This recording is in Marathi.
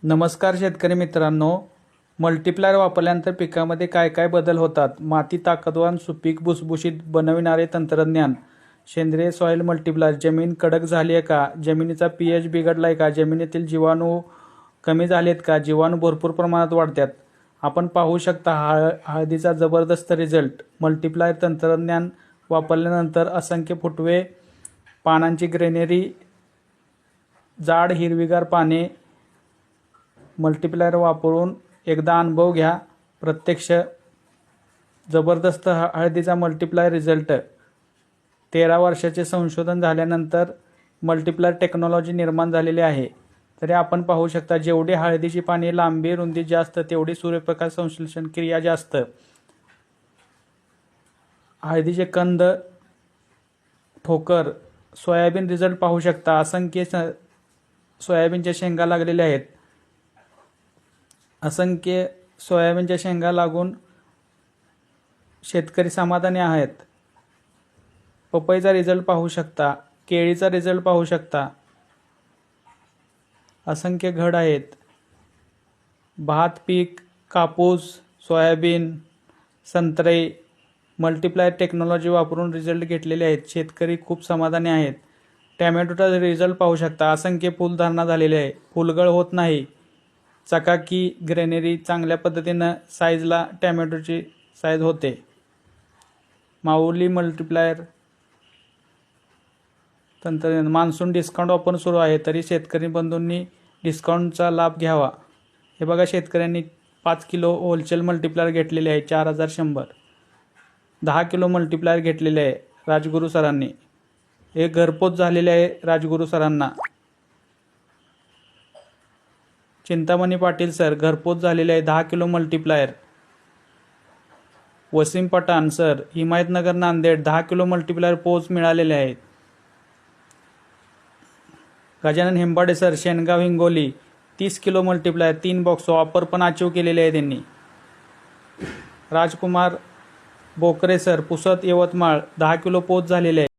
नमस्कार शेतकरी मित्रांनो, मल्टीप्लायर वापरल्यानंतर पिकामध्ये काय काय बदल होतात? माती ताकदवान, सुपीक, भुसभुशीत बनविणारे तंत्रज्ञान. सेंद्रिय सॉइल मल्टीप्लायर. जमीन कडक झाली आहे का? जमिनीचा pH बिघडला आहे का? जमिनीतील जीवाणू कमी झालेत का? जीवाणू भरपूर प्रमाणात वाढतात. आपण पाहू शकता हळदीचा जबरदस्त रिझल्ट. मल्टीप्लायर तंत्रज्ञान वापरल्यानंतर असंख्य फुटवे, पानांची ग्रेनरी, जाड हिरवीगार पाने. मल्टीप्लायर वापरून एकदा अनुभव घ्या प्रत्यक्ष. जबरदस्त हळदीचा मल्टीप्लायर रिझल्ट. 13 वर्षाचे संशोधन झाल्यानंतर मल्टीप्लायर टेक्नॉलॉजी निर्माण झालेली आहे. तरी आपण पाहू शकता जेवढी हळदीची पाने लांबी रुंदी जास्त तेवढी सूर्यप्रकाश संश्लेषण क्रिया जास्त. हळदीचे कंद, ठोकर. सोयाबीन रिझल्ट पाहू शकता. असंख्य सोयाबीनच्या शेंगा लागलेल्या आहेत. असंख्य सोयाबीनच्या शेंगा लागून शेतकरी समाधानी आहेत. पपईचा रिझल्ट पाहू शकता. केळीचा रिझल्ट पाहू शकता. असंख्य घड आहेत. भात पीक, कापूस, सोयाबीन, संत्रे मल्टीप्लायर टेक्नॉलॉजी वापरून रिझल्ट घेतलेले आहेत. शेतकरी खूप समाधानी आहेत. टॅमॅटोचा रिझल्ट पाहू शकता. असंख्य फुलधारणा झालेली आहे. फुलगळ होत नाही. चकाकी, ग्रेनरी, चांगल्या पद्धतीनं साईजला टॅमॅटोची साईज होते. माऊली मल्टीप्लायर तंत्रज्ञान. मान्सून डिस्काउंट ऑफर सुरू आहे, तरी शेतकरी बंधूंनी डिस्काउंटचा लाभ घ्यावा. हे बघा, शेतकऱ्यांनी 5 किलो होलसेल मल्टीप्लायर घेतलेले आहे 4100. 10 किलो मल्टीप्लायर घेतलेले आहे राजगुरू सरांनी. हे घरपोच झालेले आहे राजगुरू सरांना. चिंतामणी पाटील सर घरपोच झालेले आहे 10 kilo multiplier. Wasim Pathan sir Himayatnagar Nanded 10 kilo multiplier पोच मिळालेले आहेत. Gajanan Hembade sir Shengaon Hingoli 30 kilo multiplier 3 box offer पण अचीव केलेले आहे त्यांनी. राजकुमार बोकरे सर पुसद यवतमाळ 10 किलो पोच झालेले आहे.